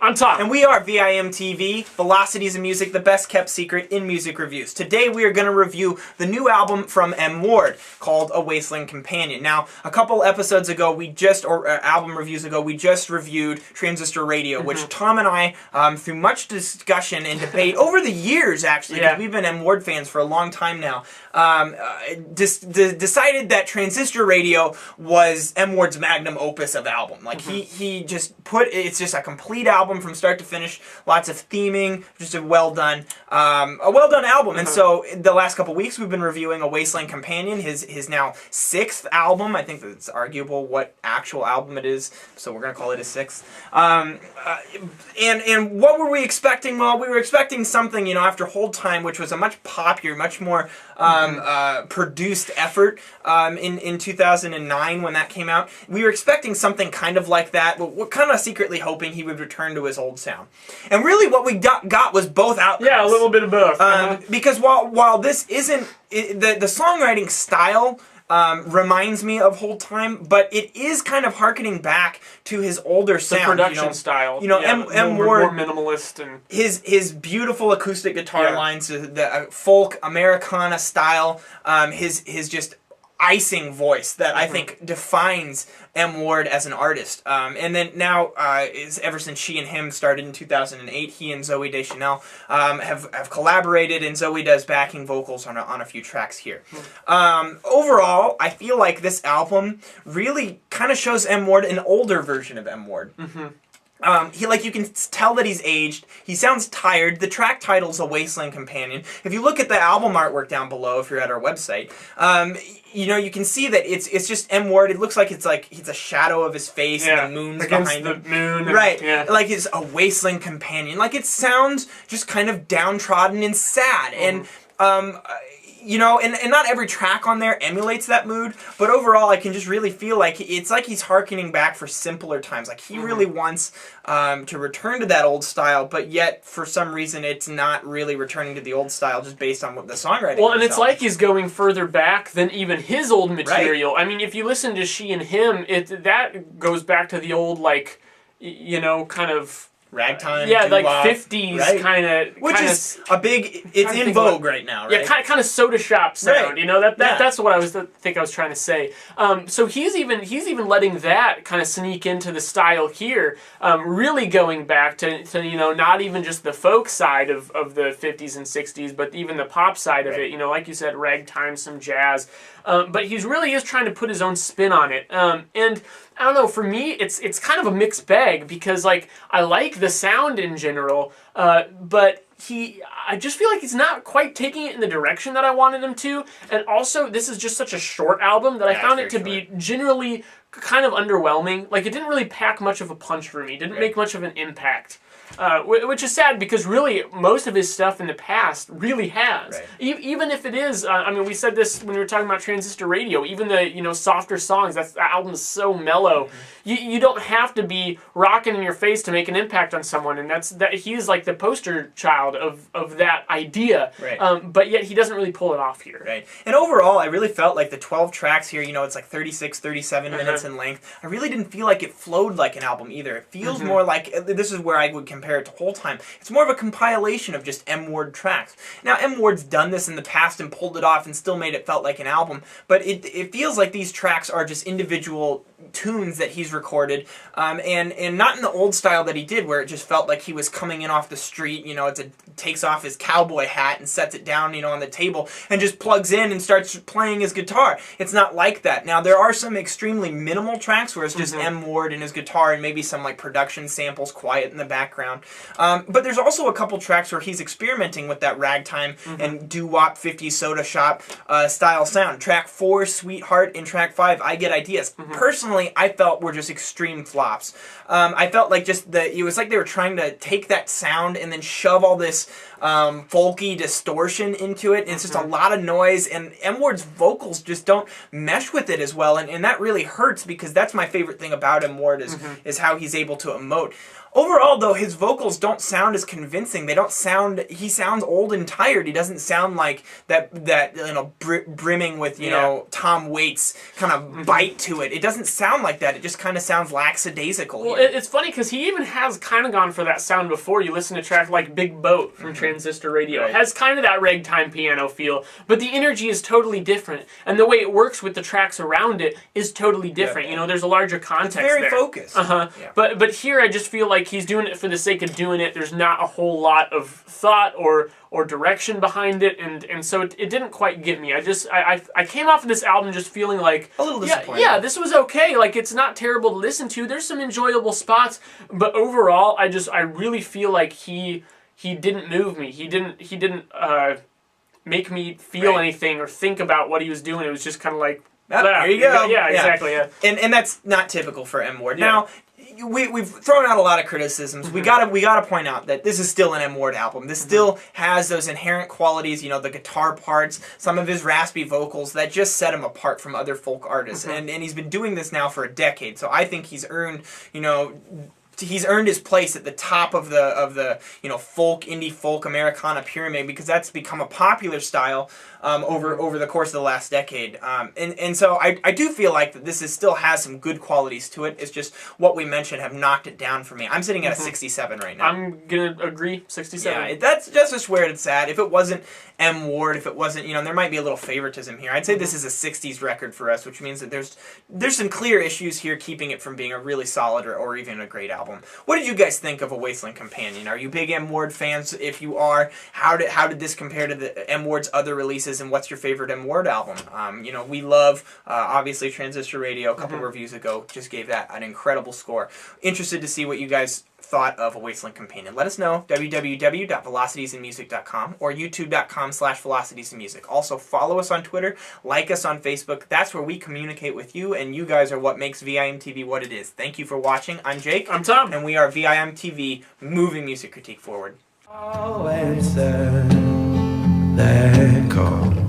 I'm Tom. And we are VIMTV, Velocities in Music, the best kept secret in music reviews. Today we are going to review the new album from M. Ward called A Wasteland Companion. Now, a couple episodes ago, album reviews ago, we just reviewed Transistor Radio, which Tom and I, through much discussion and debate over the years, actually, because we've been M. Ward fans for a long time now, decided that Transistor Radio was M. Ward's magnum opus of album. Like, he just it's just a complete album from start to finish, lots of theming, just a well done album. And so the last couple weeks we've been reviewing A Wasteland Companion, his now 6th album. I think that it's arguable what actual album it is, so we're gonna call it a 6th. And what were we expecting? Well, we were expecting something, after Hold Time, which was a much poppier, much more produced effort in 2009 when that came out. We were expecting something kind of like that, but we're kind of secretly hoping he would return to his old sound. And really what we got was both outcomes. Yeah, a little bit of both. Because while this isn't, the songwriting style reminds me of Hold Time, but it is kind of hearkening back to his older sound. The production style. M. Ward, more minimalist, and his beautiful acoustic guitar lines, the folk Americana style, his just icing voice that I think defines M. Ward as an artist. And then now, ever since She and Him started in 2008, he and Zooey Deschanel have collaborated, and Zooey does backing vocals on a few tracks here. Overall, I feel like this album really kind of shows M. Ward an older version of M. Ward. You can tell that he's aged. He sounds tired. The track title's A Wasteland Companion. If you look at the album artwork down below, if you're at our website, you can see that it's just M. Ward. It looks like it's a shadow of his face and the moon's behind him. The moon. Right. Like it's a wasteland companion. Like it sounds just kind of downtrodden and sad. And and not every track on there emulates that mood, but overall I can just really feel like it's like he's hearkening back for simpler times. Like he really wants to return to that old style, but yet for some reason it's not really returning to the old style just based on what the songwriting Well, and it's like he's going further back than even his old material. Right. I mean, if you listen to She and Him, that goes back to the old, kind of ragtime, like 50s kind of, which is a big. It's in vogue right now, right? Yeah, kind of soda shop sound. Right. That's what I was trying to say. So he's even letting that kind of sneak into the style here, really going back to not even just the folk side of the 50s and 60s, but even the pop side of it. Like you said, ragtime, some jazz. But he really is trying to put his own spin on it. And I don't know, for me, it's kind of a mixed bag because, I like the sound in general, but I just feel like he's not quite taking it in the direction that I wanted him to. And also, this is just such a short album that I found it to be generally kind of underwhelming. Like, it didn't really pack much of a punch for me. It didn't make much of an impact. Which is sad because really most of his stuff in the past really has. Right. Even if it is, we said this when we were talking about Transistor Radio, even the softer songs, that album is so mellow. You don't have to be rocking in your face to make an impact on someone, and he's like the poster child of that idea. Right. But yet he doesn't really pull it off here. Right. And overall, I really felt like the 12 tracks here, it's like 36, 37 minutes in length. I really didn't feel like it flowed like an album either. It feels more like, this is where I would compare it to Whole Time. It's more of a compilation of just M. Ward tracks. Now, M. Ward's done this in the past and pulled it off and still made it felt like an album, but it feels like these tracks are just individual tunes that he's recorded, and not in the old style that he did, where it just felt like he was coming in off the street, takes off his cowboy hat and sets it down, on the table, and just plugs in and starts playing his guitar. It's not like that. Now, there are some extremely minimal tracks where it's just M. Ward and his guitar and maybe some production samples quiet in the background. But there's also a couple tracks where he's experimenting with that ragtime and doo-wop 50s soda shop style sound. Track 4, Sweetheart, and track 5, I Get Ideas. Personally, I felt were just extreme flops. I felt like it was like they were trying to take that sound and then shove all this folky distortion into it. It's just a lot of noise, and M. Ward's vocals just don't mesh with it as well, and that really hurts because that's my favorite thing about M. Ward is how he's able to emote. Overall, though, his vocals don't sound as convincing. They don't sound. He sounds old and tired. He doesn't sound like that brimming with Tom Waits kind of bite to it. It doesn't sound like that. It just kind of sounds lackadaisical. Well, it's funny because he even has kind of gone for that sound before. You listen to tracks like Big Boat from Transistor Radio. It has kind of that ragtime piano feel, but the energy is totally different, and the way it works with the tracks around it is totally different. There's a larger context. It's very there. focused. Yeah. But here I just feel like he's doing it for the sake of doing it. There's not a whole lot of thought or direction behind it, and so it didn't quite get me. I came off of this album just feeling like a little disappointed. Yeah, this was okay. Like, it's not terrible to listen to. There's some enjoyable spots, but overall, I really feel like he didn't move me. He didn't make me feel anything or think about what he was doing. It was just kind of like, there you go. Yeah, exactly. Yeah. And that's not typical for M. Ward. Now, we've thrown out a lot of criticisms. We gotta point out that this is still an M. Ward album. This still has those inherent qualities, the guitar parts, some of his raspy vocals that just set him apart from other folk artists. And he's been doing this now for a decade. So I think he's earned, he's earned his place at the top of the folk, indie folk, Americana pyramid, because that's become a popular style over the course of the last decade. And so I do feel like that this still has some good qualities to it. It's just what we mentioned have knocked it down for me. I'm sitting at a 67 right now. I'm going to agree, 67. Yeah, that's just where it's at. If it wasn't M. Ward, if it wasn't, there might be a little favoritism here. I'd say this is a 60s record for us, which means that there's some clear issues here keeping it from being a really solid or even a great album. What did you guys think of A Wasteland Companion? Are you big M. Ward fans? If you are, how did this compare to the M. Ward's other releases, and what's your favorite M. Ward album? We love, obviously, Transistor Radio. A couple reviews ago just gave that an incredible score. Interested to see what you guys thought of A Wasteland Companion. Let us know, www.velocitiesandmusic.com or youtube.com/velocitiesandmusic. Also, follow us on Twitter, like us on Facebook. That's where we communicate with you, and you guys are what makes VIMTV what it is. Thank you for watching. I'm Jake. I'm Tom. And we are VIMTV, moving music critique forward. Always answer that call.